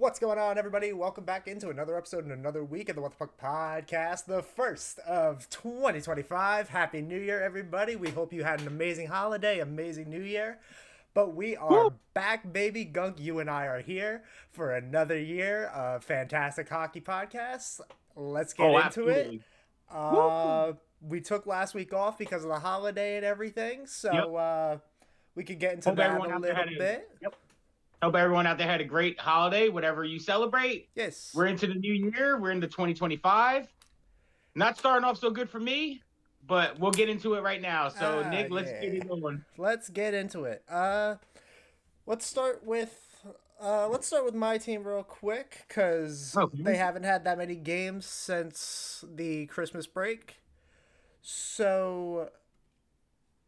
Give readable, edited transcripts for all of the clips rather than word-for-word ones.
What's going on, everybody? Welcome back into another episode and another week of the What the Puck podcast, the first of 2025. Happy New Year, everybody. We hope you had an amazing holiday, amazing New Year. But we are Woo! back, baby. Gunk, you and I are here for another year of fantastic hockey podcasts. Let's get Oh, into it. absolutely. Woo! We took last week off because of the holiday and everything, Yep. so we could get into Hope that a everyone out there little had a bit. yep. Hope everyone out there had a great holiday, whatever you celebrate. Yes. We're into the new year. We're into 2025. Not starting off so good for me, but we'll get into it right now. So, Nick, let's get Yeah. it going. Let's get into it. Let's start with my team real quick because Okay. they haven't had that many games since the Christmas break. So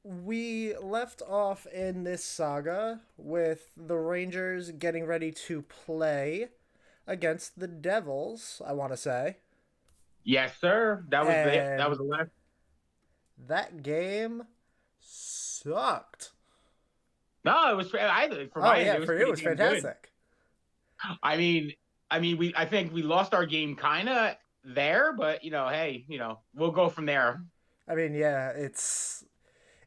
we left off in this saga with the Rangers getting ready to play against the Devils, I want to say. Yes, sir. That was And the last. that game sucked. No, it was for Oh my end. yeah, It was for you it pretty was damn good. fantastic. I think we lost our game kind of there, but hey, we'll go from there. I mean, yeah, it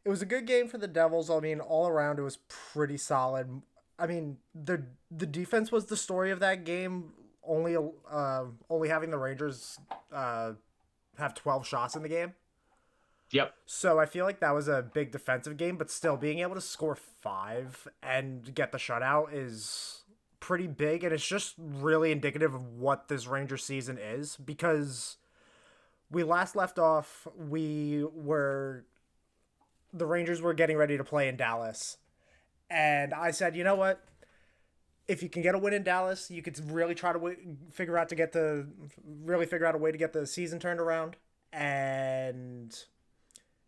was a good game for the Devils. I mean, all around it was pretty solid. I mean, the defense was the story of that game. Only having the Rangers have 12 shots in the game. Yep. So I feel like that was a big defensive game, but still being able to score 5 and get the shutout is pretty big, and it's just really indicative of what this Ranger season is because we last left off, the Rangers were getting ready to play in Dallas. And I said, you know what? If you can get a win in Dallas, you could really try to figure out a way to get the season turned around. And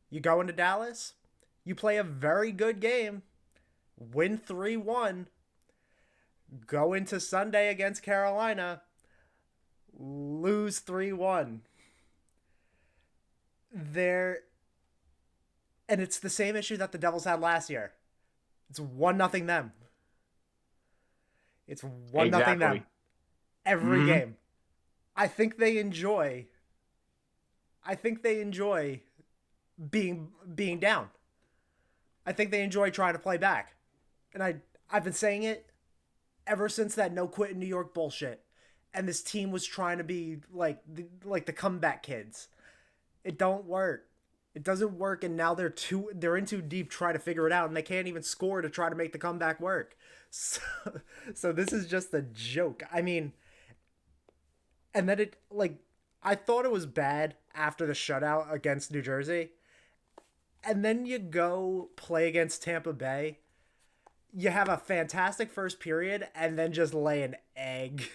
you go into Dallas, you play a very good game, win 3-1, go into Sunday against Carolina, lose 3-1. There and it's the same issue that the Devils had last year. It's 1-0 them. It's 1-0 them Exactly. every Hmm. game. I think they enjoy I think they enjoy being down. I think they enjoy trying to play back. And I've been saying it ever since that no quit in New York bullshit. And this team was trying to be like the comeback kids. It don't work. It doesn't work, and now they're in too deep trying to figure it out, and they can't even score to try to make the comeback work. So, so this is just a joke. I mean, and then I thought it was bad after the shutout against New Jersey, and then you go play against Tampa Bay. You have a fantastic first period, and then just lay an egg.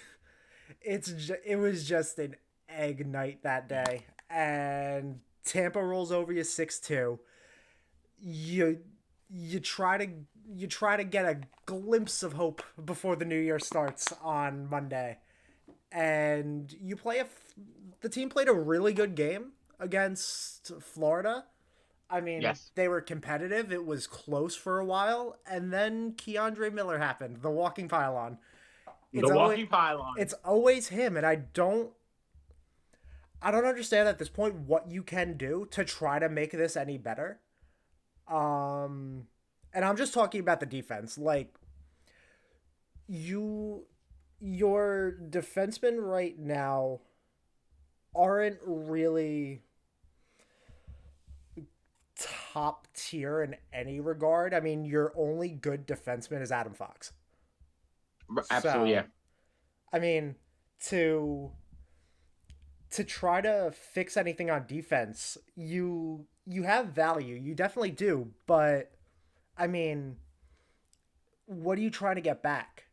It was just an egg night that day, and Tampa rolls over you 6-2. You you try to you try to get a glimpse of hope before the new year starts on Monday, and the team played a really good game against Florida. I mean, Yes. they were competitive. It was close for a while, and then Keandre Miller happened, the walking pylon. It's The always walking pylon. it's always him, and I don't understand at this point what you can do to try to make this any better. Um, and I'm just talking about the defense. Like you, your defensemen right now aren't really top tier in any regard. I mean, your only good defenseman is Adam Fox. Absolutely, So, yeah. I mean, to try to fix anything on defense, you have value. You definitely do, but I mean, what are you trying to get back?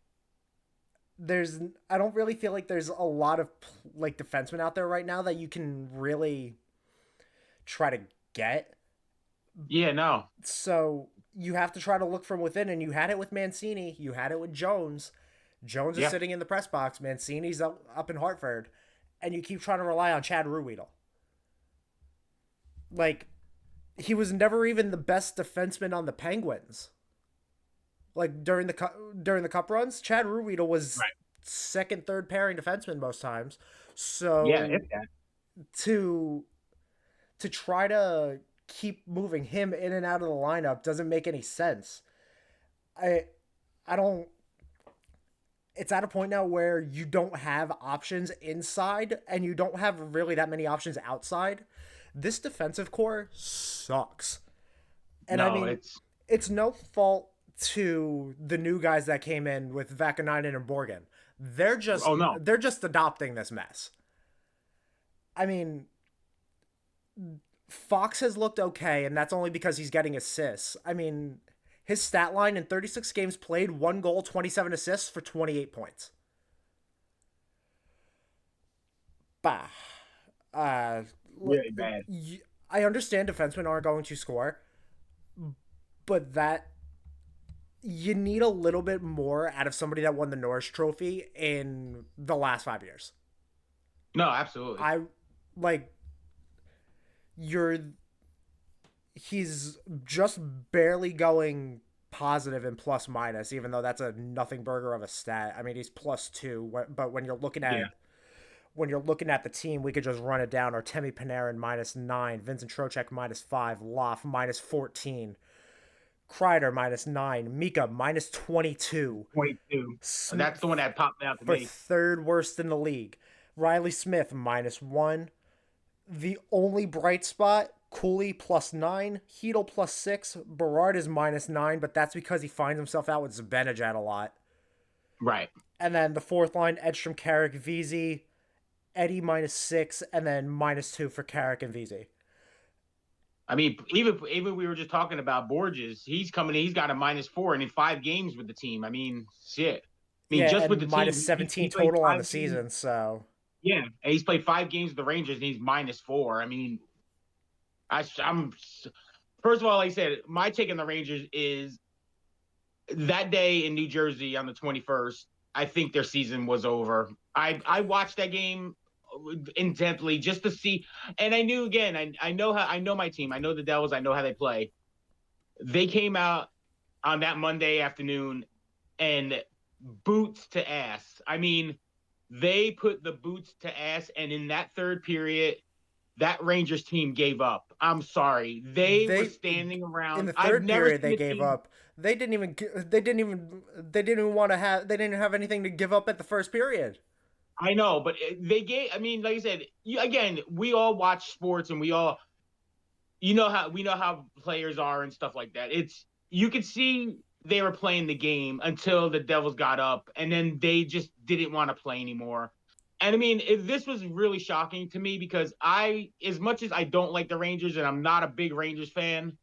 There's I don't really feel like there's a lot of like defensemen out there right now that you can really try to get. Yeah, no. So you have to try to look from within, and you had it with Mancini, you had it with Jones. Jones is Yeah. sitting in the press box. Mancini's up in Hartford, and you keep trying to rely on Chad Ruhwedel. Like he was never even the best defenseman on the Penguins. Like during the cup runs, Chad Ruhwedel was Right. second, third pairing defenseman most times. Yeah, So if that. to try to keep moving him in and out of the lineup doesn't make any sense. I I don't it's at a point now where you don't have options inside and you don't have really that many options outside. This defensive core sucks. And I No, mean, it's it's no fault to the new guys that came in with Vakanainen and Borgen. oh no. They're just adopting this mess. I mean, Fox has looked okay, and that's only because he's getting assists. I mean, his stat line in 36 games played, 1 goal, 27 assists for 28 points. Bah. Uh, Really bad. I understand defensemen aren't going to score, but that you need a little bit more out of somebody that won the Norris Trophy in the last 5 years. No, absolutely. I like you're he's just barely going positive and plus minus, even though that's a nothing burger of a stat. I mean, he's +2, but when you're looking at Yeah. the team, we could just run it down. Artemi Panarin -9, Vincent Trocheck -5, Loff -14, Kreider -9, Mika -22. 22. That's the one that popped out to For me. third worst in the league. Riley Smith -1. The only bright spot, Cooley +9, Heedle +6, Berard is -9, but that's because he finds himself out with Zibanejad a lot. Right. And then the fourth line, Edstrom, Carrick, VZ, Eddie -6, and then -2 for Carrick and VZ. I mean, even we were just talking about Borges. He's coming in, he's got a -4 and in 5 games with the team. I mean, shit. I mean, Yeah, just and with the team, -17 he played total on the 5 games. season, so. Yeah, and he's played 5 games with the Rangers and he's -4. I mean, I'm first of all, like I said, my take on the Rangers is that day in New Jersey on the 21st. I think their season was over. I watched that game intently just to see, and I knew again. I know my team. I know the Devils. I know how they play. They came out on that Monday afternoon and boots to ass. I mean, they put the boots to ass, and in that third period, that Rangers team gave up. I'm sorry. They were standing around. In the I've third never period seen they a gave team. up. They didn't even want to have they didn't have anything to give up at the first period. I know, but they gave. I mean, like I said, again, we all watch sports, and we all, we know how players are and stuff like that. You could see they were playing the game until the Devils got up, and then they just didn't want to play anymore. And I mean, this was really shocking to me because as much as I don't like the Rangers, and I'm not a big Rangers fan,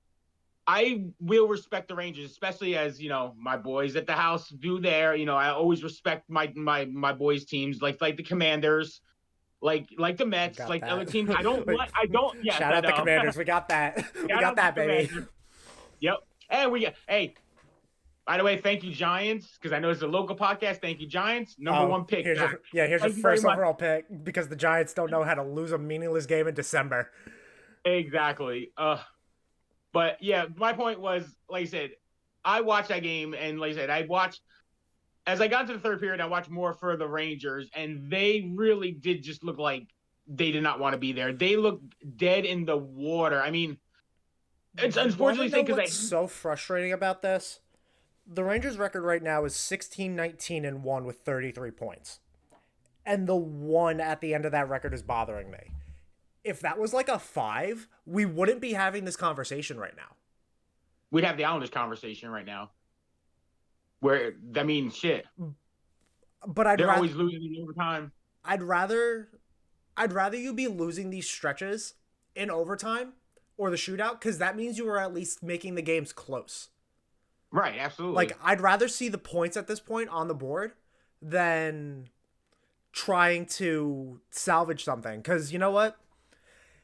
I will respect the Rangers, especially as my boys at the house do there. I always respect my boys' teams, like the Commanders, like the Mets, Got like other that. teams. I don't want. I don't. Yes, Shout I out the know. Commanders. We got that. We Shout got out that, the baby. Commanders. Yep. And we got. Hey, by the way, thank you Giants, because I know it's a local podcast. Thank you Giants, number one pick. Here's your Thank you first very much. overall pick because the Giants don't know how to lose a meaningless game in December. Exactly. But yeah, my point was, like I said, I watched that game, and like I said, as I got to the third period, I watched more for the Rangers, and they really did just look like they did not want to be there. They looked dead in the water. I mean, it's unfortunately saying because what's so frustrating about this? The Rangers' record right now is 16-19-1 with 33 points. And the 1 at the end of that record is bothering me. If that was like a 5, we wouldn't be having this conversation right now. We'd have the Islanders conversation right now. Where, I mean, shit. But they're always losing in overtime. I'd rather you be losing these stretches in overtime or the shootout, because that means you were at least making the games close. Right, absolutely. Like, I'd rather see the points at this point on the board than trying to salvage something. Because you know what?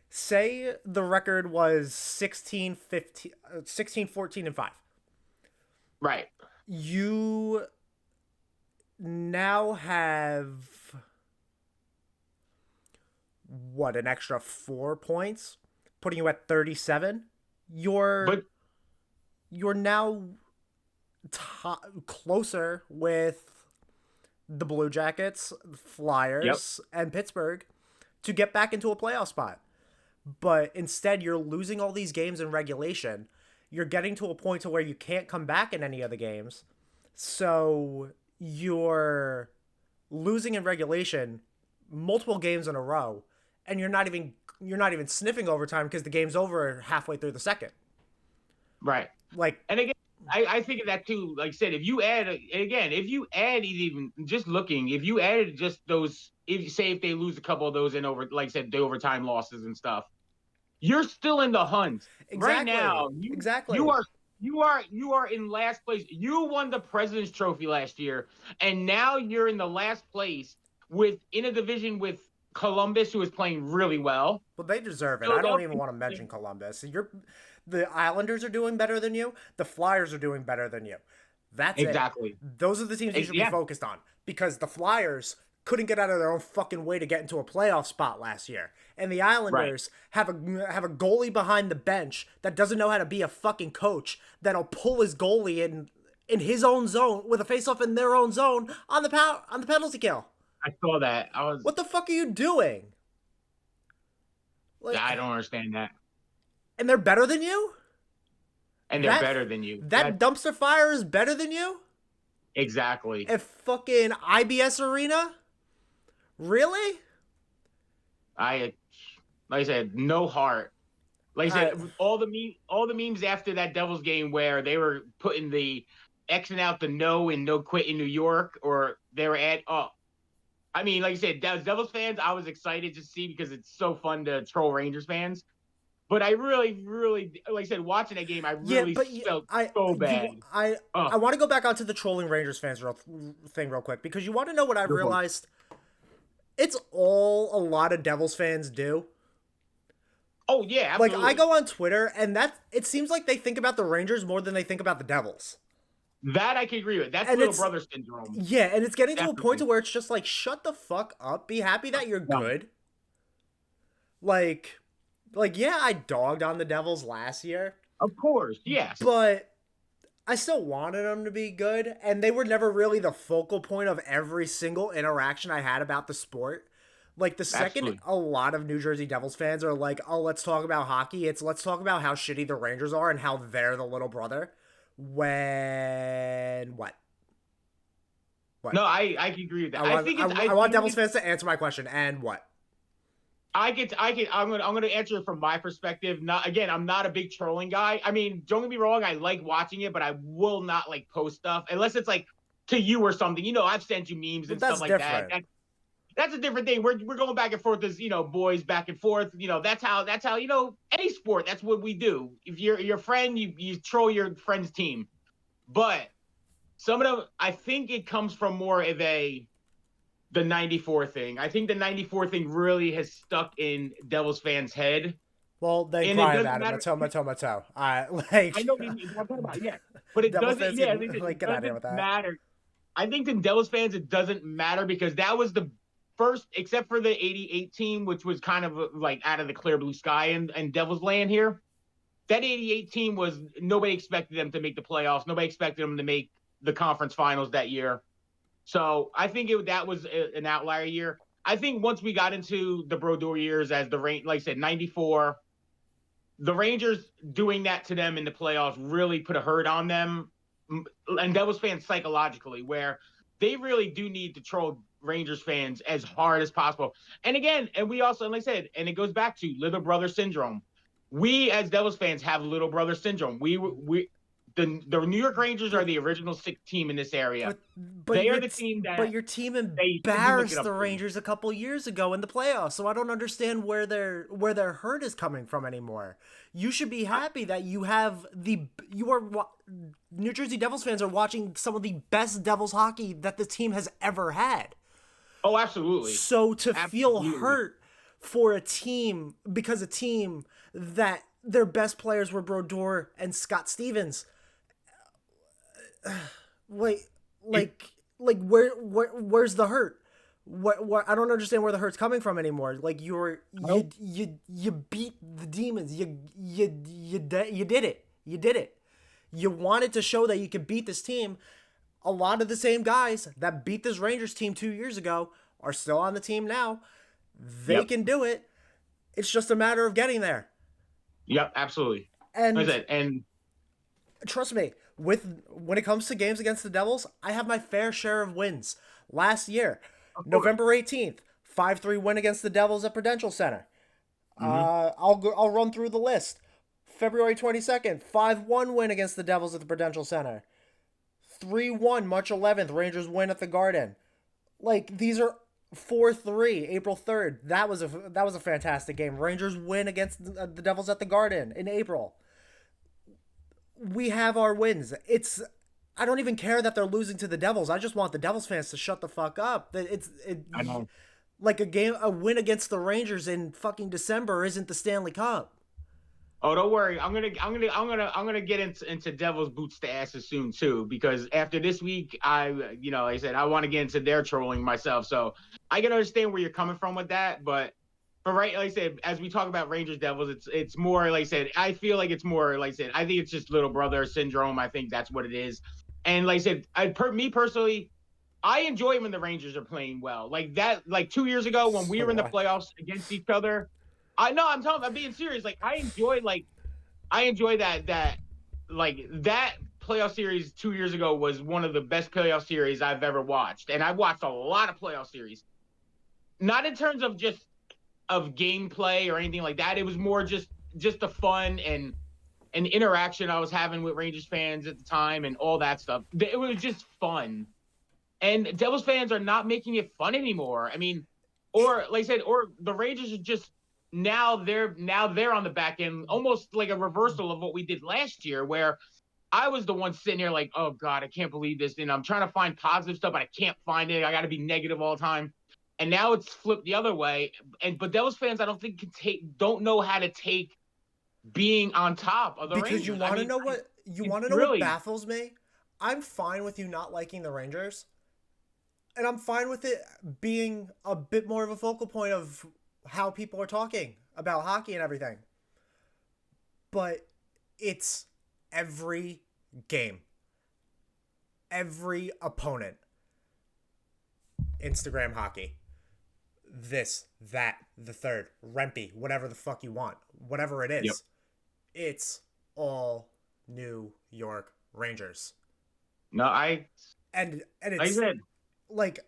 Say the record was 16-14-5. Right. You now have an extra 4 points, putting you at 37. You're now closer with the Blue Jackets, Yep. Flyers, and Pittsburgh to get back into a playoff spot. But instead, you're losing all these games in regulation. You're getting to a point to where you can't come back in any of the games. So you're losing in regulation multiple games in a row, and you're not even sniffing overtime because the game's over halfway through the second. Right. Like, And again, I think of that too. Like I said, if you add even just looking, if you added just those, if they lose a couple of those in over, like I said, the overtime losses and stuff, you're still in the hunt right exactly, now. You exactly. are you are in last place. You won the President's Trophy last year, and now you're in the last place in a division with Columbus, who is playing really well. Well, they deserve it. I don't even Philadelphia, want to mention Columbus. The Islanders are doing better than you. The Flyers are doing better than you. That's it. exactly. Those are the teams you should be Yeah, focused on because the Flyers couldn't get out of their own fucking way to get into a playoff spot last year. And the right. Islanders have a goalie behind the bench that doesn't know how to be a fucking coach that'll pull his goalie in his own zone with a faceoff in their own zone on the penalty kill. I saw that. What the fuck are you doing? Like, I don't understand that. and they're better than you? And they're That better than you. that dumpster fire is better than you? Exactly. At fucking IBS Arena? Really? I like I said, no heart. Like I said, all the memes after that Devils game where they were putting the Xing out the no and no quit in New York, or they were at I mean, like I said, as Devils fans, I was excited to see because it's so fun to troll Rangers fans. But I really, really, like I said, watching that game, I Yeah, really but felt so bad. I want to go back onto the trolling Rangers fans thing real quick because you want to know what I've realized? It's all a lot of Devils fans do. Oh yeah, Like absolutely. I go on Twitter and it seems like they think about the Rangers more than they think about the Devils. That I can agree with. That's And little it's brother syndrome. yeah, and it's getting to a point Definitely. to where it's just like shut the fuck up, be happy that you're No. good. Like yeah, I dogged on the Devils last year, Of course, yes. but I still wanted them to be good, and they were never really the focal point of every single interaction I had about the sport. Like the second Absolutely. a lot of New Jersey Devils fans are like, "Oh, let's talk about hockey." It's let's talk about how shitty the Rangers are and how they're the little brother. When what? What? No, I can agree with that. I want think it's I want think Devils fans to answer my question. And what? I'm gonna answer it from my perspective. Not again, I'm not a big trolling guy. I mean, don't get me wrong, I like watching it, but I will not like post stuff unless it's like to you or something. I've sent you memes But and that's stuff like different. that's a different thing. We're going back and forth as boys back and forth. That's how any sport. That's what we do. If you're your friend, you troll your friend's team. But some of them, I think it comes from more of the 94 thing. I think the 94 thing really has stuck in Devils fans' head. Well, they And it cry doesn't about it. matter. Mateo. I I like know what I'm talking about, yeah. But it Devils doesn't, fans yeah, like it get out of here doesn't with that. matter. I think to Devils fans, it doesn't matter because that was the first, except for the 88 team, which was kind of like out of the clear blue sky and Devils land here. That 88 team was, nobody expected them to make the playoffs. Nobody expected them to make the conference finals that year. So I think that was an outlier year. I think once we got into the Brodeur years as like I said, 94, the Rangers doing that to them in the playoffs really put a hurt on them. And Devils fans psychologically, where they really do need to troll Rangers fans as hard as possible. And again, and we also, like I said, and it goes back to little brother syndrome. We as Devils fans have little brother syndrome. The New York Rangers are the original sick team in this area. But They are the team but that your team they should be looking embarrassed up the to. Rangers a couple years ago in the playoffs. So I don't understand where their hurt is coming from anymore. You should be happy that you have New Jersey Devils fans are watching some of the best Devils hockey that the team has ever had. Oh, absolutely. So to feel Absolutely. hurt for a team because a team that their best players were Brodeur and Scott Stevens. Where's the hurt? What I don't understand where the hurt's coming from anymore. Like you beat the demons. You did it. You did it. You wanted to show that you could beat this team. a lot of the same guys that beat this Rangers team 2 years ago are still on the team now. They Yep. can do it. It's just a matter of getting there. Yep. Absolutely. That's And it. And trust me, with when it comes to games against the Devils, I have my fair share of wins. Last year, of course. November 18th, 5-3 win against the Devils at Prudential Center. Mm-hmm. I'll run through the list. February 22nd, 5-1 win against the Devils at the Prudential Center. 3-1 March 11th, Rangers win at the Garden. Like these are 4-3 April 3rd. That was a fantastic game. Rangers win against the Devils at the Garden in April. We have our wins. I don't even care that they're losing to the Devils. I just want the Devils fans to shut the fuck up. I know. Like a win against the Rangers in fucking December isn't the Stanley Cup. Oh, don't worry. I'm gonna get into Devil's boots to asses soon too, because after this week, like I said, I want to get into their trolling myself. So I can understand where you're coming from with that, but like I said, as we talk about Rangers Devils, it's more like I said. I feel like it's more like I said. I think it's just little brother syndrome. I think that's what it is. And like I said, me personally, I enjoy when the Rangers are playing well. Like that, like 2 years ago when we So were in do the I. playoffs against each other. I'm being serious. Like I enjoy that like that playoff series 2 years ago was one of the best playoff series I've ever watched. And I watched a lot of playoff series. Not in terms of just of gameplay or anything like that. It was more just the fun and interaction I was having with Rangers fans at the time and all that stuff. It was just fun. And Devils fans are not making it fun anymore. I mean, or like I said, or the Rangers are just now they're on the back end, almost like a reversal of what we did last year, where I was the one sitting here like, oh God, I can't believe this. And I'm trying to find positive stuff, but I can't find it. I got to be negative all the time. And now it's flipped the other way. But Devils fans, I don't think don't know how to take being on top of the Because Rangers. I mean, you it's want to know what really baffles me? I'm fine with you not liking the Rangers, and I'm fine with it being a bit more of a focal point of how people are talking about hockey and everything. But it's every game, every opponent. Instagram hockey. This, that, the third, Rempy, whatever the fuck you want, whatever it is. yep. It's all New York Rangers. No, And like I it's said, like,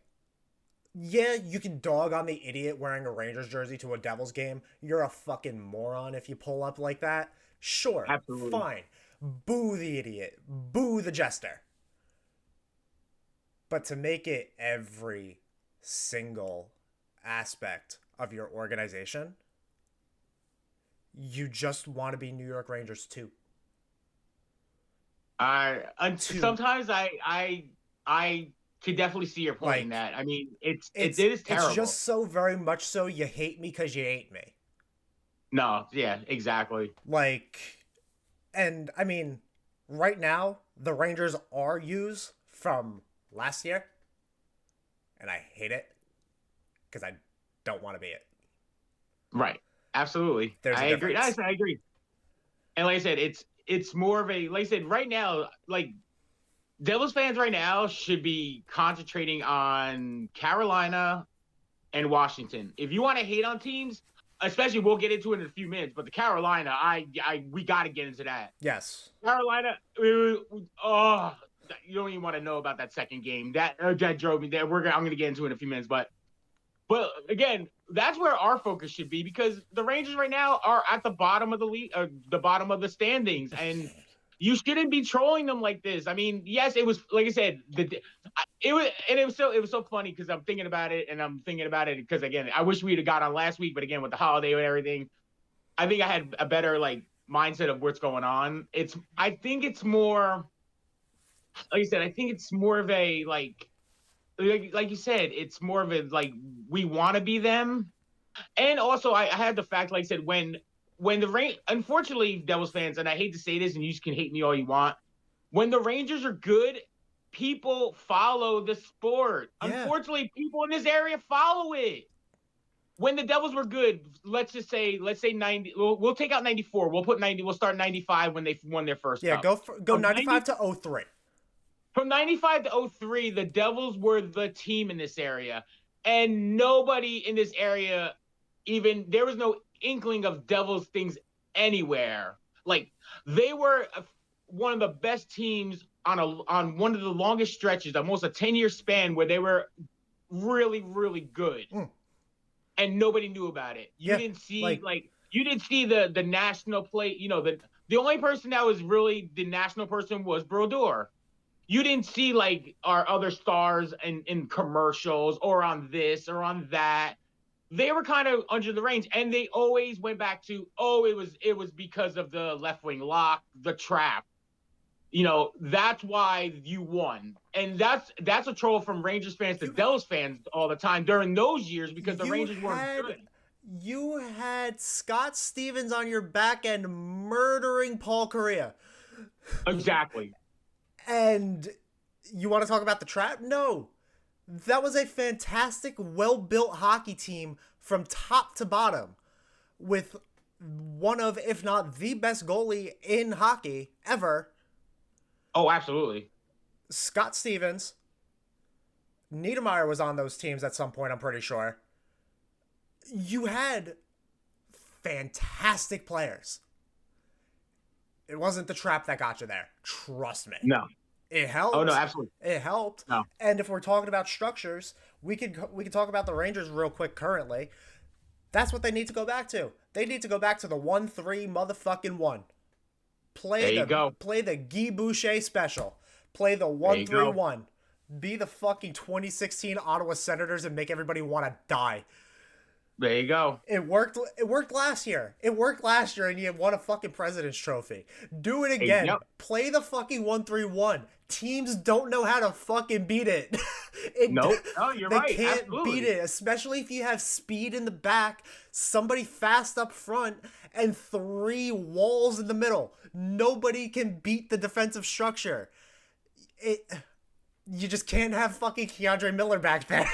yeah, you can dog on the idiot wearing a Rangers jersey to a Devils game. You're a fucking moron if you pull up like that. Sure, absolutely. fine. Boo the idiot. Boo the jester. But to make it every single aspect of your organization, you just want to be New York Rangers too. Two. Sometimes I could definitely see your point in Like that. I mean, it it's is it's terrible. just so very much so you hate me because you ain't me. No, yeah, exactly. Like, and I mean, right now the Rangers are used from last year, and I hate it because I don't want to be it. Right. Absolutely. There's a I agree. difference. I agree. And like I said, it's more of a like I said, right now, like Devils fans right now should be concentrating on Carolina and Washington. If you want to hate on teams, especially we'll get into it in a few minutes, but the Carolina, we got to get into that. Yes. Carolina, oh, you don't even want to know about that second game. That drove me there. I'm going to get into it in a few minutes, but again, that's where our focus should be because the Rangers right now are at the bottom of the league, the bottom of the standings, and you shouldn't be trolling them like this. I mean, yes, it was like I said, it was so funny because I'm thinking about it because again, I wish we'd have got on last week, but again, with the holiday and everything, I think I had a better like mindset of what's going on. I think it's more, like I said, I think it's more of a like you said, it's more of a like we want to be them, and also I had the fact, like I said, when the unfortunately Devils fans, and I hate to say this, and you can hate me all you want, when the Rangers are good, people follow the sport. Yeah. Unfortunately, people in this area follow it. When the Devils were good, let's say 90. We'll take out 94. We'll put 90. We'll start 95 when they won their first. Yeah. Cup. Go 95 to 03. from 95 to 03, the Devils were the team in this area. And nobody in this area even, there was no inkling of Devils things anywhere. Like, they were one of the best teams on one of the longest stretches, almost a 10-year span, where they were really, really good. And nobody knew about it. You didn't see you didn't see the national play. The only person that was really the national person was Brodeur. You didn't see like our other stars in commercials or on this or on that. They were kind of under the range, and they always went back to, it was because of the left wing lock, the trap. That's why you won. And that's a troll from Rangers fans to Devils fans all the time during those years, because the Rangers weren't good. You had Scott Stevens on your back end murdering Paul Correa. Exactly. And you want to talk about the trap? No. That was a fantastic, well-built hockey team from top to bottom, with one of, if not the best goalie in hockey ever. Oh, absolutely. Scott Stevens. Niedermeyer was on those teams at some point, I'm pretty sure. You had fantastic players. It wasn't the trap that got you there. Trust me. No. It helped. Oh, no, absolutely. It helped. No. And if we're talking about structures, we could talk about the Rangers real quick currently. That's what they need to go back to. They need to go back to the 1-3 motherfucking 1. Play the Guy Boucher special. Play the 1-3-1. Be the fucking 2016 Ottawa Senators and make everybody want to die. There you go. It worked last year. And you won a fucking President's Trophy. Do it again. Yep. Play the fucking 1-3-1. Teams don't know how to fucking beat it. Nope. No, you're right. They can't Absolutely. beat it, especially if you have speed in the back, somebody fast up front, and 3 walls in the middle. Nobody can beat the defensive structure. You just can't have fucking Keandre Miller back there.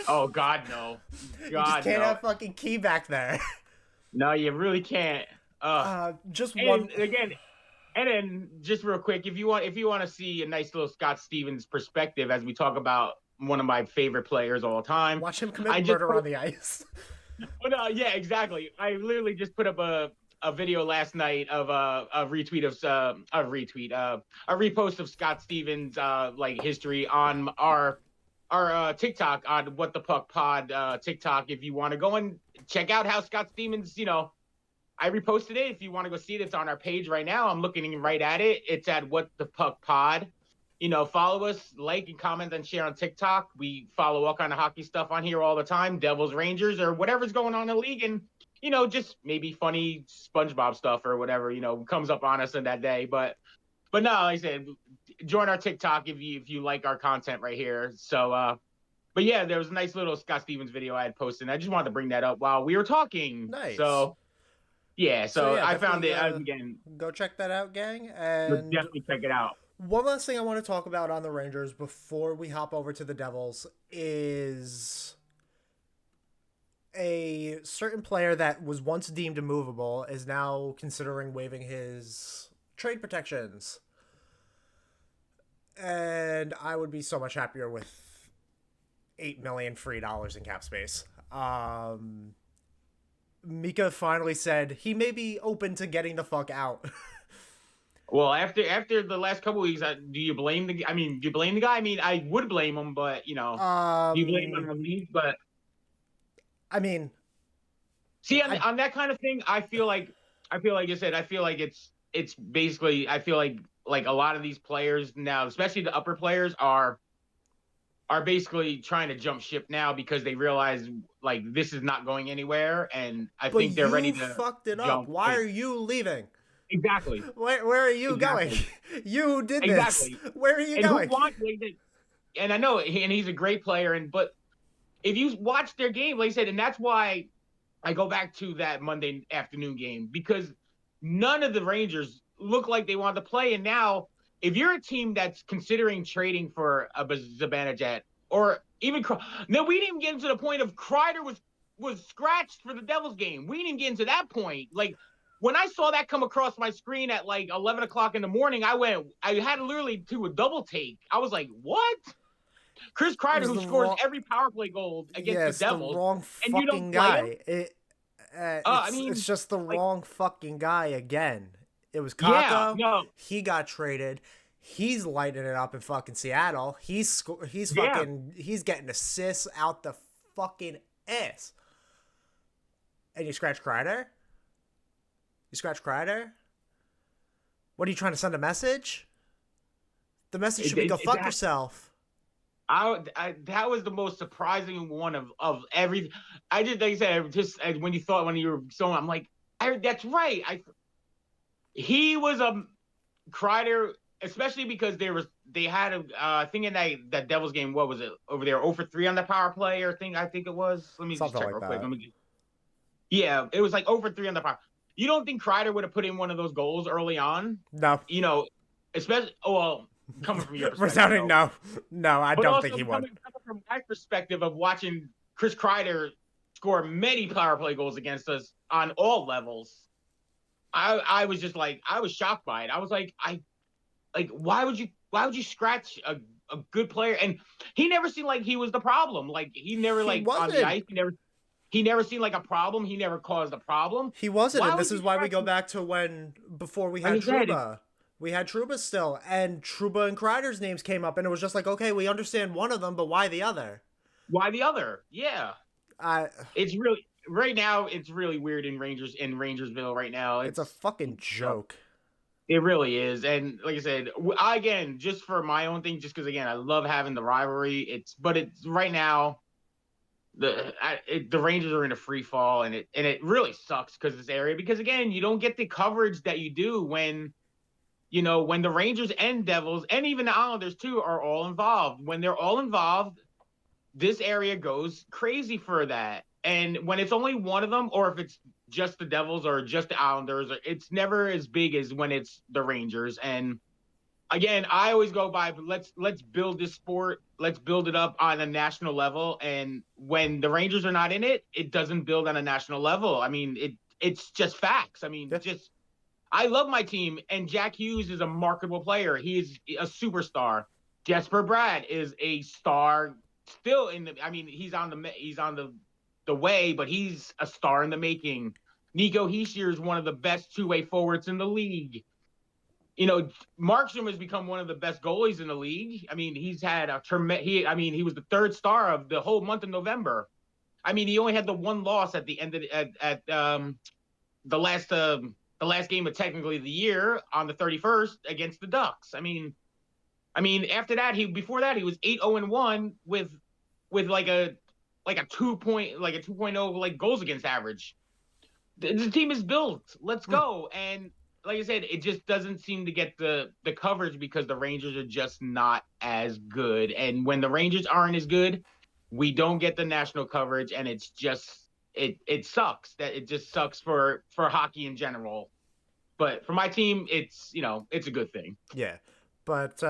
Oh, God, no. You just can't have fucking Key back there. No, you really can't. One again, and then just real quick, if you want to see a nice little Scott Stevens perspective as we talk about one of my favorite players all time, watch him commit murder on the ice. Well, yeah, exactly. I literally just put up a video last night of a repost of Scott Stevens like history on our TikTok, on What the Puck Pod TikTok. If you want to go and check out how Scott Stevens, I reposted it. If you want to go see it, it's on our page right now. I'm looking right at it. It's at What the Puck Pod. Follow us, like and comment and share on TikTok. We follow all kind of hockey stuff on here all the time, Devils, Rangers, or whatever's going on in the league, and just maybe funny SpongeBob stuff or whatever comes up on us in that day. But no, like I said, join our TikTok if you like our content right here. So, but yeah, there was a nice little Scott Stevens video I had posted. And I just wanted to bring that up while we were talking. Nice. So, yeah. So I found it again. Go check that out, gang. And definitely check it out. One last thing I want to talk about on the Rangers before we hop over to the Devils is a certain player that was once deemed immovable is now considering waiving his trade protections. And I would be so much happier with $8 million free dollars in cap space. Mika finally said he may be open to getting the fuck out. Well, after the last couple weeks, do you blame the? I mean, do you blame the guy? I mean, I would blame him, but do you blame him on leave? But I mean, see, on that kind of thing, I feel like you said, I feel like it's basically, I feel like a lot of these players now, especially the upper players, are basically trying to jump ship now because they realize like this is not going anywhere, and I think they're ready to fucked it up. Why are you leaving? Exactly. Where are you going? You did this. Where are you going? And I know, and he's a great player, but if you watch their game, like I said, and that's why I go back to that Monday afternoon game, because none of the Rangers look like they want to play. And now, if you're a team that's considering trading for a Zibanejad, or even no, we didn't even get into the point of Kreider was scratched for the Devils game. We didn't even get into that point. Like, when I saw that come across my screen at like 11 o'clock in the morning, I had literally to a double take. I was like, what? Chris It Kreider, was who the scores wrong. every power play goal against the Yes, the Devils, wrong and you don't fucking play him? guy. I It's mean, just the like, wrong fucking guy again. It was yeah, Kako. no, He got traded. He's lighting it up in fucking Seattle. yeah. he's getting assists out the fucking ass. And you scratch Kreider? You scratch Kreider? What are you trying to send a message? The message should be go fuck yourself. That was the most surprising one of every. I just like I said, just when you were so, I'm like, that's right. He was a Kreider, especially because they had a thing in that Devils game. What was it over there? 0 for 3 on the power play or thing. I think it was. Let me just Something check like real quick. that. Yeah, it was like 0 for 3 on the power. You don't think Kreider would have put in one of those goals early on? No. You know, especially coming from your perspective. Resounding no. No, I But don't also think he would. coming from my perspective of watching Chris Kreider score many power play goals against us on all levels, I was just like, I was shocked by it. I was like, why would you scratch a good player? And he never seemed like he was the problem. Like he never He like on the wasn't. ice, he never seemed like a problem. He never caused a problem. He wasn't, Why and would this you is why we scratch go him? back to before we Like had I said, Truba. We had Truba still, and Truba and Kreider's names came up, and it was just like, okay, we understand one of them, but why the other? why the other? Yeah. I It's really right now. It's really weird in Rangersville right now. it's a fucking joke. It really is, and like I said, again, just for my own thing, just because again, I love having the rivalry. It's right now. The Rangers are in a free fall, and it really sucks because this area. Because again, you don't get the coverage that you do when when the Rangers and Devils and even the Islanders too are all involved. When they're all involved, this area goes crazy for that. And when it's only one of them, or if it's just the Devils or just the Islanders, it's never as big as when it's the Rangers. And again, I always go by let's build this sport, let's build it up on a national level. And when the Rangers are not in it, it doesn't build on a national level. I mean, it's just facts. I mean, Yeah. just I love my team, and Jack Hughes is a marketable player. He is a superstar. Jesper Brad is a star still in the. I mean, he's on the way, but he's a star in the making. Nico Hischier is one of the best two-way forwards in the league. Markstrom has become one of the best goalies in the league. I mean, he's had a he was the third star of the whole month of November. I mean, he only had the one loss at the end of the last game of technically the year on the 31st against the Ducks. I mean, after that, before that he was 8-0-1 with like a 2.0 like goals against average. The team is built. Let's go. And like I said, it just doesn't seem to get the coverage because the Rangers are just not as good. And when the Rangers aren't as good, we don't get the national coverage, and it's just it sucks. That it just sucks for hockey in general. But for my team, it's it's a good thing. Yeah, but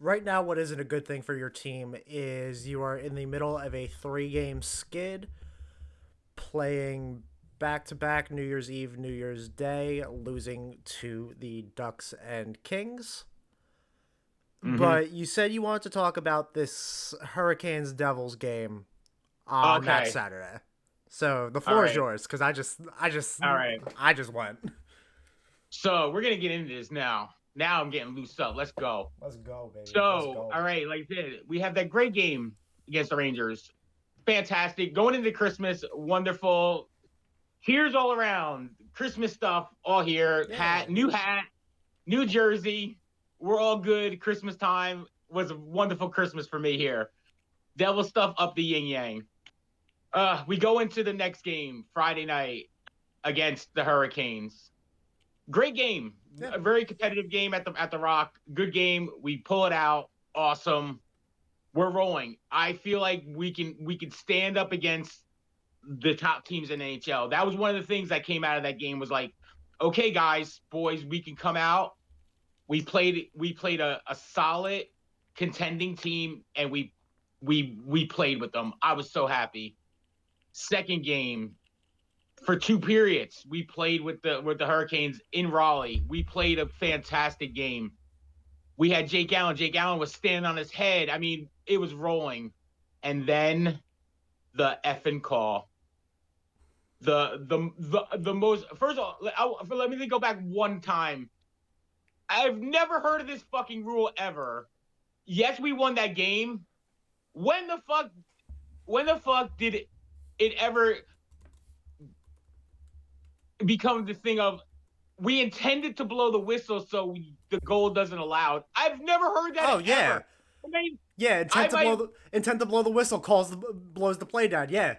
right now, what isn't a good thing for your team is you are in the middle of a 3-game skid, playing back-to-back New Year's Eve, New Year's Day, losing to the Ducks and Kings. Mm-hmm. But you said you wanted to talk about this Hurricanes Devils game on that Saturday. So the floor is yours, because I just went. So we're gonna get into this now. Now I'm getting loosed up. Let's go. Let's go, baby. So all right, like I said, we have that great game against the Rangers. Fantastic. Going into Christmas, wonderful. Here's all around. Christmas stuff all here. Yeah. Hat, new jersey. We're all good. Christmas time was a wonderful Christmas for me here. Devil stuff up the yin yang. We go into the next game Friday night against the Hurricanes. Great game. Yeah. A very competitive game at the Rock. Good game. We pull it out. Awesome. We're rolling. I feel like we can stand up against the top teams in the NHL. That was one of the things that came out of that game was like, okay, guys, boys, we can come out. We played a solid contending team, and we played with them. I was so happy. Second game, for 2 periods. We played with the Hurricanes in Raleigh. We played a fantastic game. We had Jake Allen. Jake Allen was standing on his head. I mean, it was rolling. And then the effing call. The most, first of all, let me go back one time. I've never heard of this fucking rule ever. Yes, we won that game. When the fuck did it ever become the thing of we intended to blow the whistle so the goal doesn't allow it? I've never heard that ever. I mean, yeah, intent to blow the whistle blows the play down. Yeah.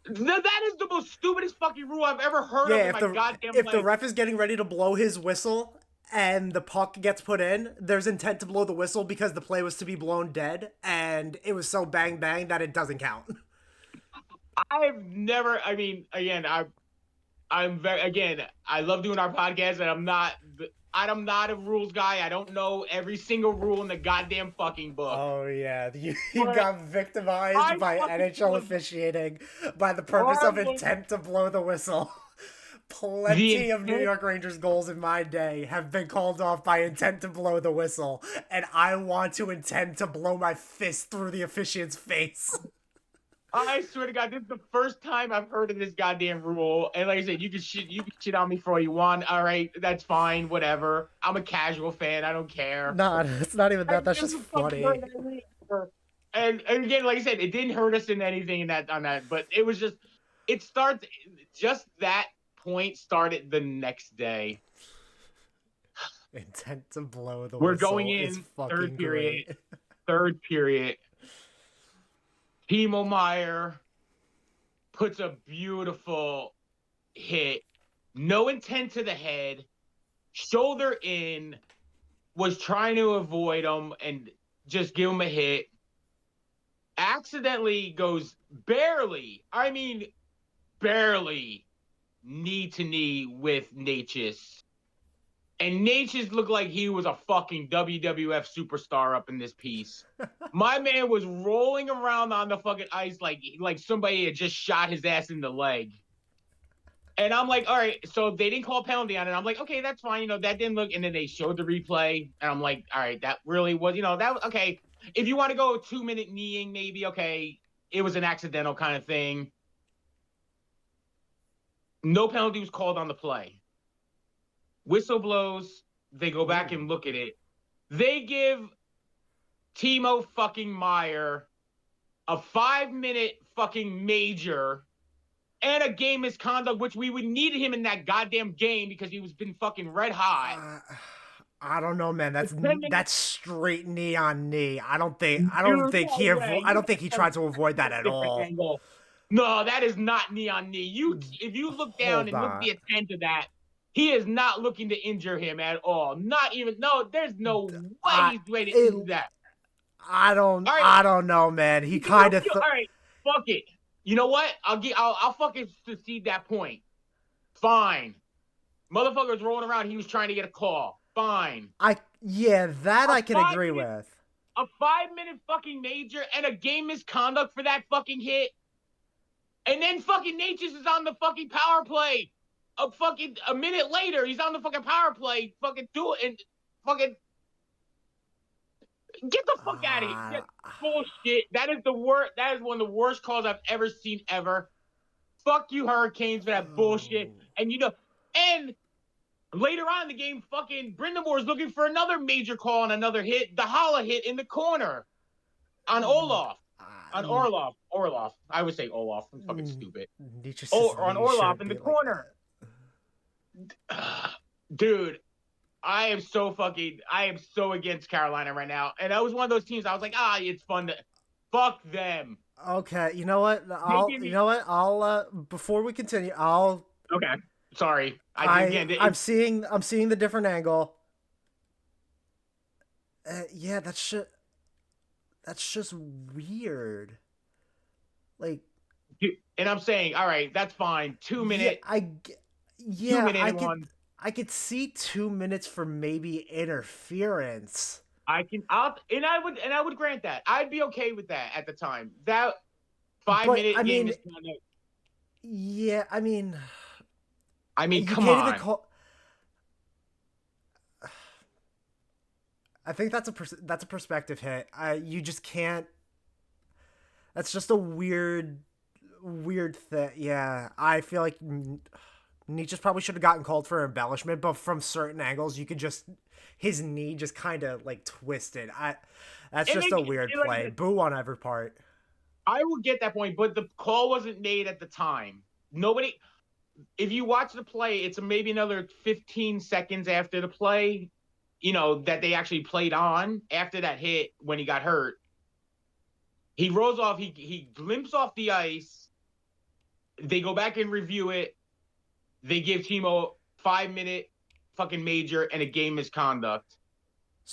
That is the most stupidest fucking rule I've ever heard of in my goddamn life. If the ref is getting ready to blow his whistle and the puck gets put in, there's intent to blow the whistle because the play was to be blown dead and it was so bang bang that it doesn't count. I've never, I mean, again, I love doing our podcast and I'm not a rules guy. I don't know every single rule in the goddamn fucking book. Oh, yeah. You got victimized by NHL officiating by the purpose of intent to blow the whistle. Plenty of New York Rangers goals in my day have been called off by intent to blow the whistle, and I want to intend to blow my fist through the officiant's face. I swear to God, this is the first time I've heard of this goddamn rule. And like I said, you can shit on me for all you want. All right, that's fine, whatever. I'm a casual fan. I don't care. Nah, it's not even that. That's just funny. And again, like I said, it didn't hurt us in anything on that, but it was just that point started the next day. Intent to blow the whistle. We're going in third period. Great. Third period. Timo Meier puts a beautiful hit. No intent to the head. Shoulder in. Was trying to avoid him and just give him a hit. Accidentally goes barely knee to knee with Natchez. And Natchez looked like he was a fucking WWF superstar up in this piece. My man was rolling around on the fucking ice like somebody had just shot his ass in the leg. And I'm like, all right, so they didn't call a penalty on it. I'm like, okay, that's fine. That didn't look. And then they showed the replay. And I'm like, all right, that really was, that was okay. If you want to go 2-minute kneeing, maybe, okay, it was an accidental kind of thing. No penalty was called on the play. Whistle blows. They go back and look at it. They give Timo fucking Meier a 5-minute fucking major and a game misconduct, which we would need him in that goddamn game because he was been fucking red hot. I don't know, man. That's straight knee on knee. I don't think he tried to avoid that at all. Angle. No, that is not knee on knee. If you look down and look the intent of that, he is not looking to injure him at all. Not even. No, there's no way he's ready to do that. I don't know, man. He kind of. All right, fuck it. You know what? I'll fucking concede that point. Fine. Motherfucker's rolling around. He was trying to get a call. Fine. I can agree with. A 5-minute fucking major and a game misconduct for that fucking hit. And then fucking Natchez is on the fucking power play. A minute later, he's on the fucking power play. Fucking do it and fucking get the fuck out of here. Bullshit. That is the worst. That is one of the worst calls I've ever seen ever. Fuck you, Hurricanes, for that bullshit. And and later on in the game, fucking Brind'Amour's looking for another major call on another hit. The Holla hit in the corner on Orlov. On Orlov. I would say Olaf. I'm fucking stupid. On Orlov in the corner. Dude, I am so against Carolina right now. And that was one of those teams I was like, it's fun to fuck them. Okay, you know what? I'll before we continue, Okay. Sorry. I'm seeing the different angle. Yeah, that's just weird. Like, and I'm saying, all right, that's fine. 2 minute. I could see 2 minutes for maybe interference. I would grant that. I'd be okay with that at the time. That 5-minute game is Yeah, I mean, I mean, you come can't even on. call. I think that's a perspective hit. You just can't. That's just a weird thing. Yeah, I feel like Nietzsche probably should have gotten called for embellishment, but from certain angles, you could just his knee just kind of like twisted. That's And just like, a weird play. Boo on every part. I will get that point, but the call wasn't made at the time. Nobody. If you watch the play, it's maybe another 15 seconds after the play, that they actually played on after that hit when he got hurt. He rolls off, he limps off the ice. They go back and review it. They give Timo 5-minute fucking major and a game misconduct.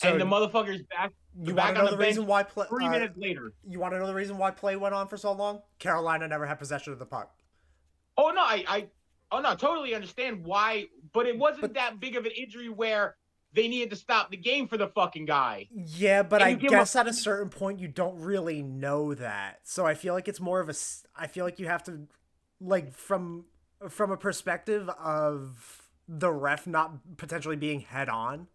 And So the motherfucker's back you want to back on know the the bench reason why play? 3 minutes later. You want to know the reason why play went on for so long? Carolina never had possession of the puck. Oh no, oh no, totally understand why, but it wasn't But that big of an injury where they needed to stop the game for the fucking guy. yeah, but And I you give him a guess at a certain point you don't really know that. So I feel like it's more of a. I feel like you have to, like from a perspective of the ref not potentially being head on.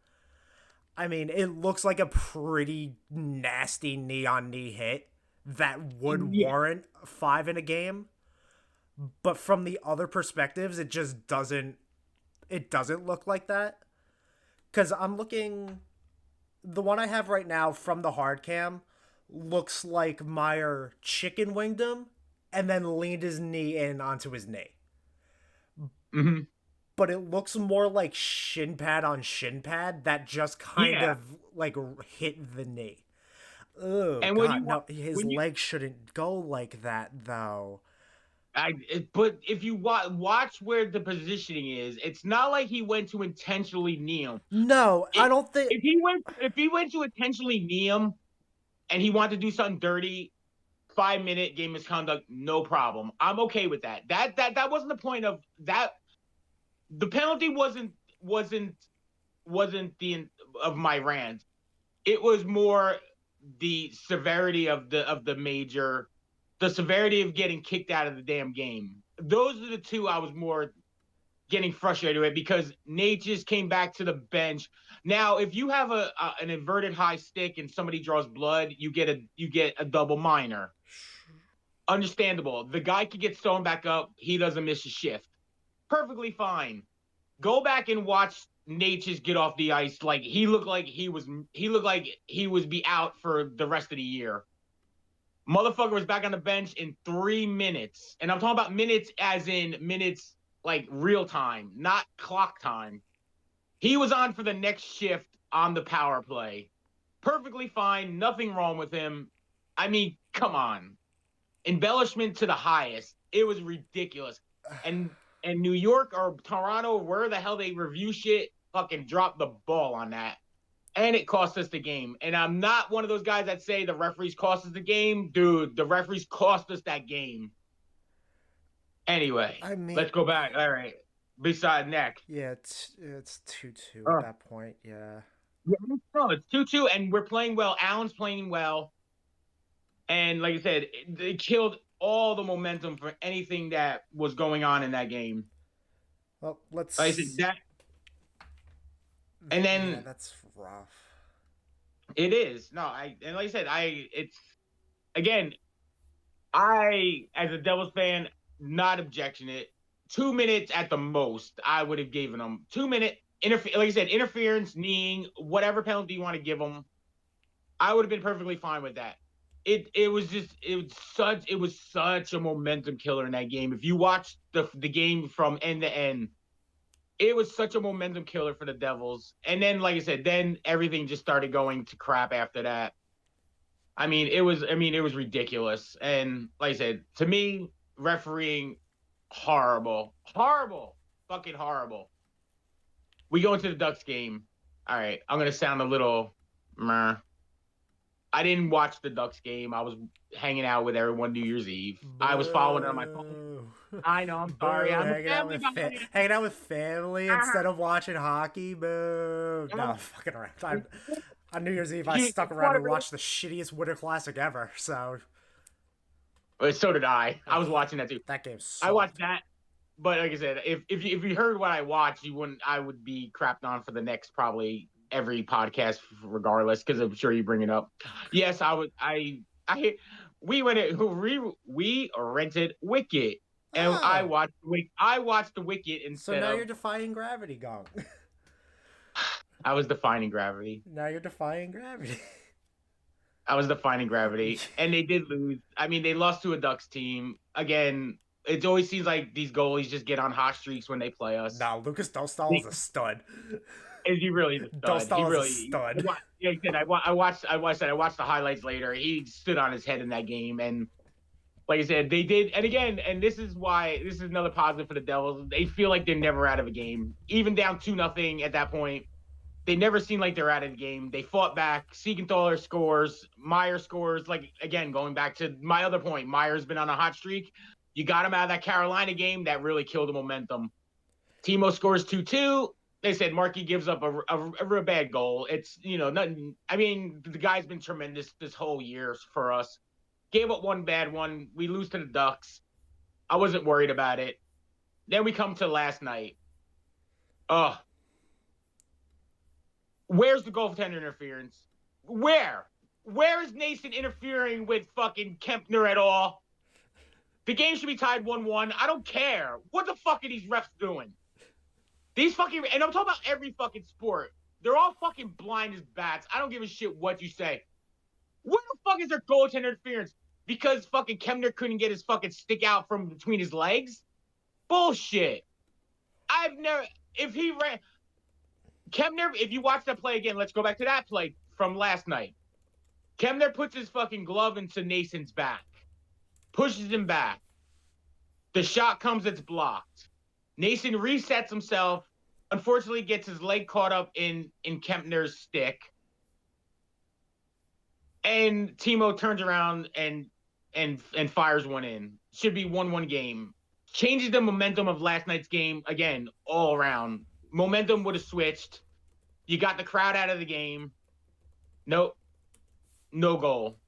I mean, it looks like a pretty nasty knee on knee hit that would yeah. warrant five in a game. But from the other perspectives, it just doesn't. It doesn't look like that. Because I'm looking, the one I have right now from the hard cam looks like Meyer chicken winged him and then leaned his knee in onto his knee. Mm-hmm. But it looks more like shin pad on shin pad that just kind Yeah. of like hit the knee. Oh And god, no, his when you legs shouldn't go like that though. but if you watch where the positioning is, it's not like he went to intentionally knee him. No, I It, don't think. if he went to intentionally knee him and he wanted to do something dirty, 5-minute game misconduct, no problem. I'm okay with that. That wasn't the point of that. The penalty wasn't wasn't the of my rant. It was more the severity of the major, the severity of getting kicked out of the damn game. Those are the two I was more getting frustrated with because Nate just came back to the bench. Now, if you have an inverted high stick and somebody draws blood, you get a double minor. Understandable. The guy could get thrown back up. He doesn't miss a shift. Perfectly fine. Go back and watch Nate just get off the ice. Like he looked like he was be out for the rest of the year. Motherfucker was back on the bench in 3 minutes. And I'm talking about minutes as in minutes like real time, not clock time. He was on for the next shift on the power play. Perfectly fine. Nothing wrong with him. I mean, come on. Embellishment to the highest. It was ridiculous. And New York or Toronto, where the hell they review shit, fucking dropped the ball on that. And it cost us the game. And I'm not one of those guys that say the referees cost us the game. Dude, the referees cost us that game. Anyway, I mean, let's go back. All right. Beside neck. yeah, it's 2-2 at Uh, that point. Yeah. no, it's 2-2, and we're playing well. Allen's playing well. And like I said, it killed all the momentum for anything that was going on in that game. Well, Like I said, let's. that, and Yeah, then that's rough. it is. No, and like I said, it's again, I as a Devils fan, not objection it. 2 minutes at the most, I would have given them 2 minute like I said, interference, kneeing, whatever penalty you want to give them. I would have been perfectly fine with that. It was such a momentum killer in that game. If you watch the game from end to end, it was such a momentum killer for the Devils. And then, like I said, then everything just started going to crap after that. I mean, it was ridiculous. And like I said, to me, refereeing horrible, horrible, fucking horrible. We go into the Ducks game. All right, I'm gonna sound a little meh. I didn't watch the Ducks game. I was hanging out with everyone New Year's Eve. I was following it on my phone. Boo. I know. I'm sorry. Boo. I'm a family guy. Hanging out with family Ah, instead of watching hockey. Boo. No, um, fucking around. On New Year's Eve, I you stuck around want and watched the shittiest Winter Classic ever. So So did I. I was Ugh, watching that too. that game I watched sucked. that, but like I said, if you heard what I watched, you wouldn't. I would be crapped on for the next probably every podcast regardless, because I'm sure you bring it up. Oh, God. Yes, I would. I we went we rented Wicket, and Oh, I watched the Wicket so instead now you're of defying gravity, Gong. I was defying gravity. Now you're defying gravity. I was defining gravity, and they did lose. I mean, they lost to a Ducks team again. It always seems like these goalies just get on hot streaks when they play us. Nah, Lucas Dostal is a stud. He really is a stud. He Dostal is a really. stud. Yeah, he said, I watched the highlights later. He stood on his head in that game, and like I said, they did. And again, and this is another positive for the Devils. They feel like they're never out of a game, even down 2-0 at that point. They never seem like they're out of the game. They fought back. Siegenthaler scores. Meyer scores. Like, again, going back to my other point, Meyer's been on a hot streak. You got him out of that Carolina game. That really killed the momentum. Timo scores 2-2. They said Markey gives up a real bad goal. It's, nothing. I mean, the guy's been tremendous this whole year for us. Gave up one bad one. We lose to the Ducks. I wasn't worried about it. Then we come to last night. Where's the goaltender interference? Where is Nason interfering with fucking Kempner at all? The game should be tied 1-1. I don't care. What the fuck are these refs doing? These fucking, and I'm talking about every fucking sport. They're all fucking blind as bats. I don't give a shit what you say. Where the fuck is their goaltender interference? Because fucking Kempner couldn't get his fucking stick out from between his legs? Bullshit. If he ran, Kempner, if you watch that play again, let's go back to that play from last night. Kempner puts his fucking glove into Nason's back, pushes him back. The shot comes, it's blocked. Nason resets himself, unfortunately gets his leg caught up in Kempner's stick. And Timo turns around and fires one in. Should be 1-1 game. Changes the momentum of last night's game again, all around. Momentum would have switched. You got the crowd out of the game. No goal.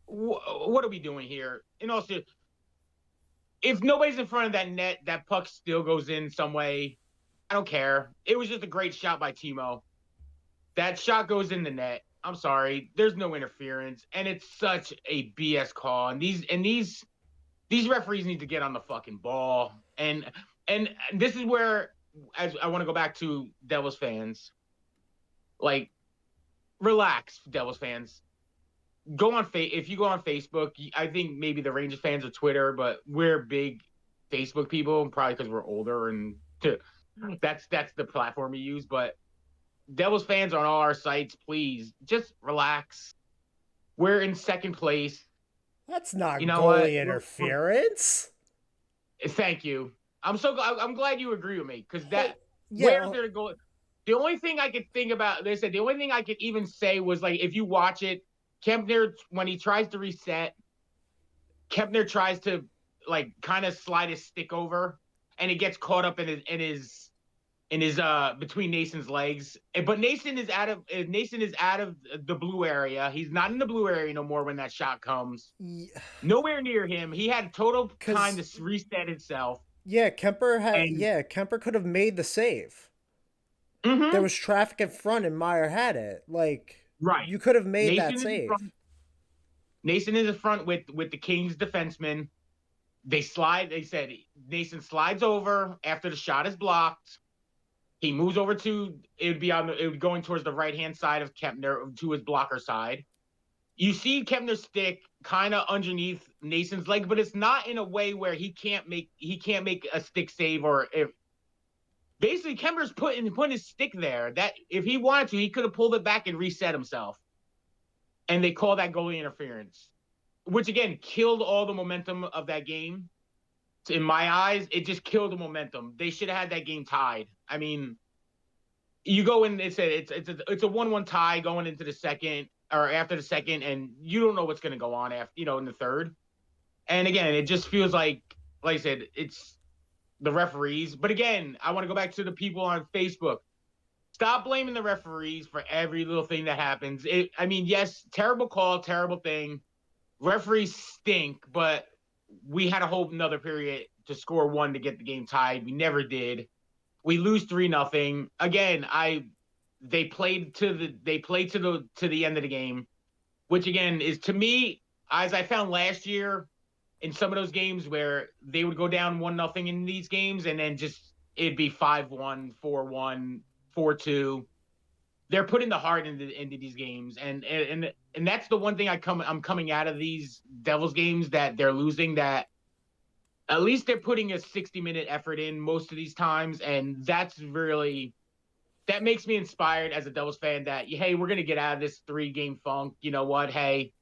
What are we doing here? And also, if nobody's in front of that net, that puck still goes in some way. I don't care. It was just a great shot by Timo. That shot goes in the net. I'm sorry. There's no interference, and it's such a BS call. And these referees need to get on the fucking ball. And this is where, as I want to go back to Devils fans, like, relax, Devils fans. If you go on Facebook, I think maybe the Rangers fans or Twitter, but we're big Facebook people, probably because we're older and that's the platform we use. But Devils fans on all our sites, please just relax. We're in second place. That's not You know goalie what? interference. Thank you. I'm glad you agree with me, because Yeah. where's there to go? The only thing I could think about, they said the only thing I could even say was, like, if you watch it, Kempner, when he tries to reset, Kempner tries to, like, kind of slide his stick over, and it gets caught up in his between Nason's legs. But Nason is out of the blue area. He's not in the blue area no more when that shot comes. Yeah. Nowhere near him. He had total time to reset himself. Yeah, Kemper could have made the save. Mm-hmm. There was traffic in front and Meyer had it. Like, right. You could have made that save. Nason is in front with the Kings defenseman. They said Nason slides over after the shot is blocked. He moves over it would going towards the right-hand side of Kempner, to his blocker side. You see Kempner's stick kind of underneath Nason's leg, but it's not in a way where he can't make a stick save, or if basically Kempner's putting his stick there, that if he wanted to, he could have pulled it back and reset himself. And they call that goalie interference, which again killed all the momentum of that game. In my eyes, it just killed the momentum. They should have had that game tied. I mean, you go in, it's a 1-1 tie going into the second, or after the second, and you don't know what's going to go on after, in the third. And again, it just feels like I said, it's the referees. But again, I want to go back to the people on Facebook. Stop blaming the referees for every little thing that happens. Yes, terrible call, terrible thing. Referees stink, but we had a whole another period to score one to get the game tied. We never did. We lose 3-0. Again, they played to the end of the game, which again is to me, as I found last year in some of those games where they would go down 1-0 in these games and then just it'd be 5-1, 4-1, 4-2. They're putting the heart into these games, and that's the one thing I'm coming out of these Devils games that they're losing, that at least they're putting a 60-minute effort in most of these times, and that makes me inspired as a Devils fan that, hey, we're gonna get out of this 3-game funk. You know what? Hey,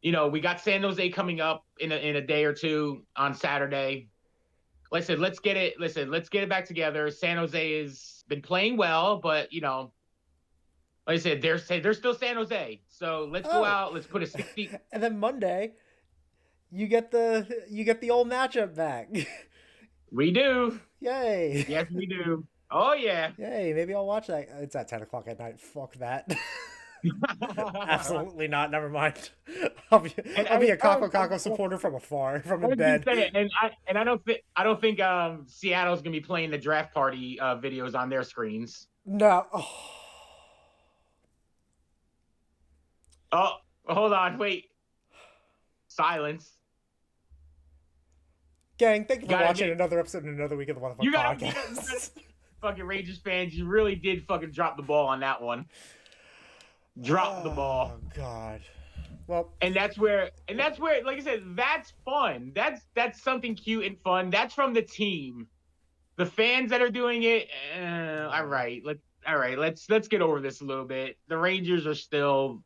we got San Jose coming up in a day or two on Saturday. Like I said, let's get it back together. San Jose has been playing well, but like I said, they're still San Jose. So let's go out. Let's put a 60. And then Monday, you get the old matchup back. We do. Yay! Yes, we do. Oh yeah. Yay! Maybe I'll watch that. It's at 10 o'clock at night. Fuck that. Absolutely not. Never mind. I'll be a Kako supporter from afar, from in bed. I don't think Seattle's gonna be playing the draft party videos on their screens. No. Oh, hold on, wait. Silence. Gang, thank you for watching another episode and another week of the One Podcast. Fucking Rangers fans, you really did fucking drop the ball on that one. Drop the ball. Oh God. Well, and that's where, like I said, that's fun. That's something cute and fun. That's from the team. The fans that are doing it, all right. Let's get over this a little bit. The Rangers are still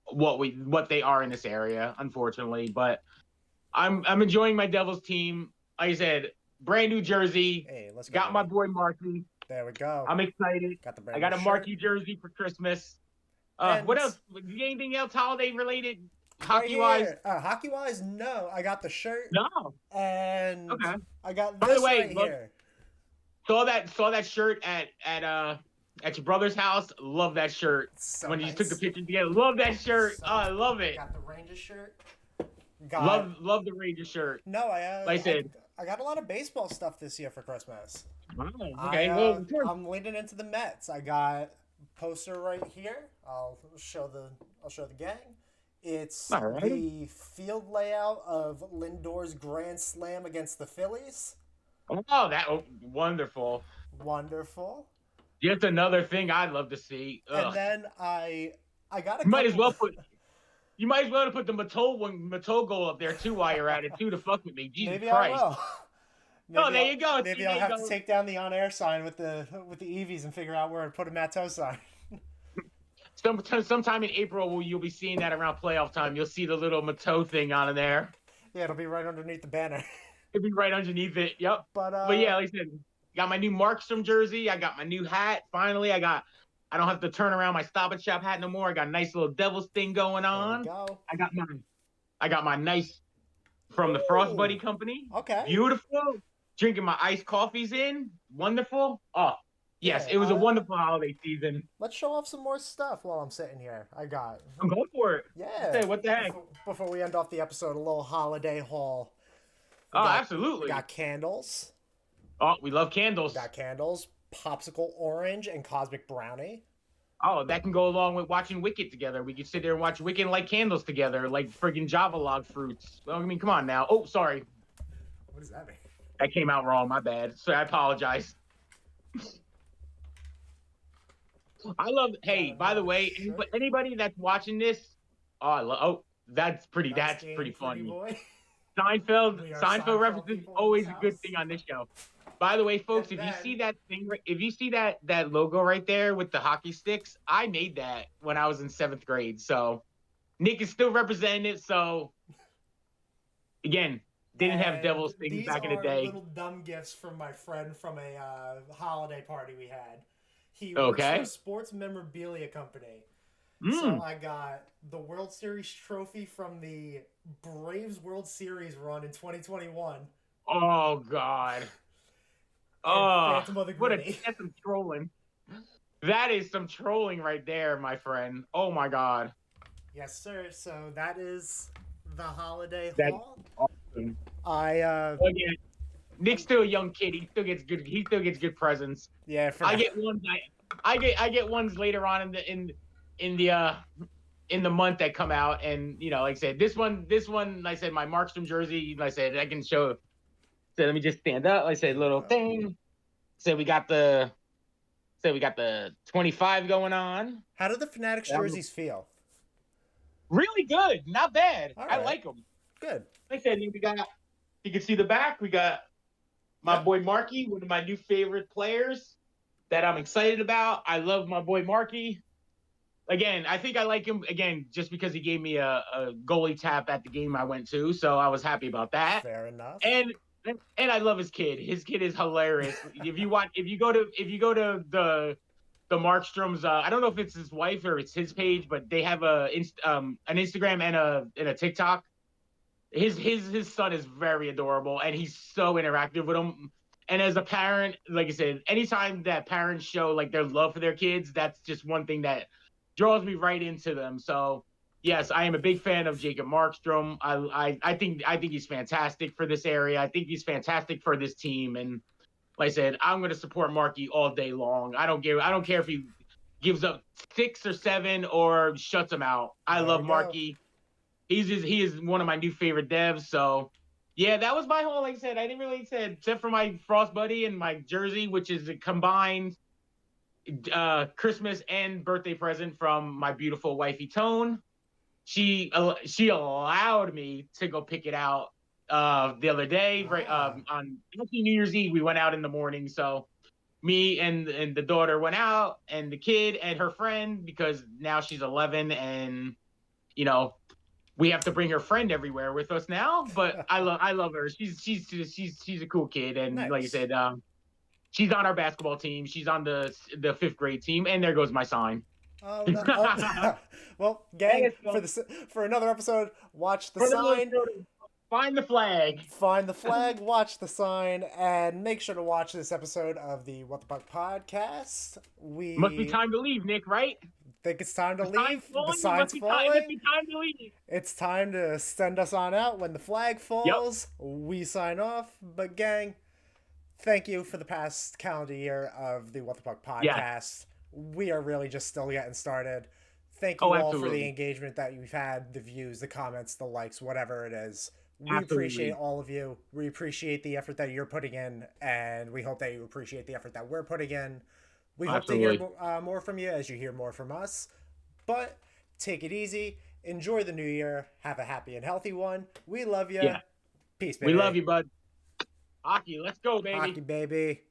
what they are in this area, unfortunately. But I'm enjoying my Devils team. Like I said, brand new jersey. Hey, let's go. Got my boy Marky. There we go. I'm excited. I got a Marky jersey for Christmas. What else? Anything else holiday related? Hockey wise? Hockey wise, no. I got the shirt. No. And okay. I got this By the way, right here. Saw that shirt at your brother's house. Love that shirt. So when nice. You took the picture together. Love that shirt. So I love it. Got the Rangers shirt. Love the Rangers shirt. No, like I said, I got a lot of baseball stuff this year for Christmas. Wow. Okay. I'm leaning into the Mets. I got a poster right here. I'll show the gang. It's the field layout of Lindor's grand slam against the Phillies. Wonderful. Wonderful. Just another thing I'd love to see. Ugh. And then I got a You might as well put the Matol goal up there too while you're at it too to fuck with me. Jesus Christ. I will. There you go. Maybe I'll have to take down the on-air sign with the EVs and figure out where to put a Matteau sign. Sometime in April, you'll be seeing that around playoff time. You'll see the little Matteau thing on there. Yeah, it'll be right underneath the banner. It'll be right underneath it. Yep. But yeah, like I said, got my new Markstrom jersey. I got my new hat. Finally, I don't have to turn around my Stop and Shop hat no more. I got a nice little Devils thing going on. There we go. I got my nice from the Frost Buddy Company. Okay. Beautiful. Drinking my iced coffees in. Wonderful. Oh, yes. It was a wonderful holiday season. Let's show off some more stuff while I'm sitting here. I'm going for it. Yeah. Hey, what the heck? Before we end off the episode, a little holiday haul. Absolutely. We got candles. Oh, we love candles. We got candles. Popsicle orange and cosmic brownie. Oh, that can go along with watching Wicked together. We could sit there and watch Wicked and light candles together, like friggin' Java log fruits. I mean, come on now. Oh, sorry. What does that mean? That came out wrong. My bad. So I apologize. I love. Hey, by the way, anybody that's watching this, that's pretty funny. Seinfeld references always a good thing on this show. By the way, folks, if you see that logo right there with the hockey sticks, I made that when I was in 7th grade. So Nick is still representing it. So again, didn't have Devils things back in the day. These are little dumb gifts from my friend from a holiday party we had. He works for a sports memorabilia company. So I got the World Series trophy from the Braves World Series run in 2021. Oh, God. That's some trolling. That is some trolling right there, my friend. Oh, my God. Yes, sir. So that is the holiday That's haul. awesome. I Again, Nick's still a young kid. He still gets good. He still gets good presents. yeah, for I now. get ones. I get ones later on in the in the month that come out, and like I said, this one, like I said, my Markstrom jersey. Like I said, I can show. So let me just stand up. Like I said, little thing. Say we got the 25 going on. How do the Fanatics jerseys feel? Really good, not bad. All I right. like them. Good. Like I said, we got. You can see the back. We got my boy Markey, one of my new favorite players that I'm excited about. I love my boy Markey. Again, I think I like him again just because he gave me a goalie tap at the game I went to, so I was happy about that. Fair enough. And I love his kid. His kid is hilarious. If you go to the Markstrom's, I don't know if it's his wife or it's his page, but they have an Instagram and a TikTok. His son is very adorable, and he's so interactive with him. And as a parent, like I said, anytime that parents show like their love for their kids, that's just one thing that draws me right into them. So yes, I am a big fan of Jacob Markstrom. I think he's fantastic for this area. I think he's fantastic for this team. And like I said, I'm going to support Markey all day long. I don't care if he gives up 6 or 7 or shuts him out. I love Markey. He is one of my new favorite devs. So yeah, that was my whole, like I said, I didn't really say, except for my Frost Buddy and my jersey, which is a combined Christmas and birthday present from my beautiful wifey Tone. She allowed me to go pick it out the other day. Right on New Year's Eve, we went out in the morning. So me and the daughter went out, and the kid and her friend, because now she's 11, and we have to bring her friend everywhere with us now. But I love her. She's a cool kid, and nice. Like I said, she's on our basketball team. She's on the 5th grade team, and there goes my sign. Oh, no. Well, gang, for another episode, watch the sign. Find the flag. Find the flag, watch the sign, and make sure to watch this episode of the What the Puck podcast. Must be time to leave, Nick, right? Think it's time to leave. The sign's falling. Must be time to leave. It's time to send us on out. When the flag falls, we sign off. But gang, thank you for the past calendar year of the What the Puck podcast. Yeah. We are really just still getting started. Thank you all for the engagement that you've had, the views, the comments, the likes, whatever it is. We appreciate all of you. We appreciate the effort that you're putting in, and we hope that you appreciate the effort that we're putting in. We hope to hear more from you as you hear more from us. But take it easy. Enjoy the new year. Have a happy and healthy one. We love you. Yeah. Peace, baby. We love you, bud. Hockey, let's go, baby. Hockey, baby.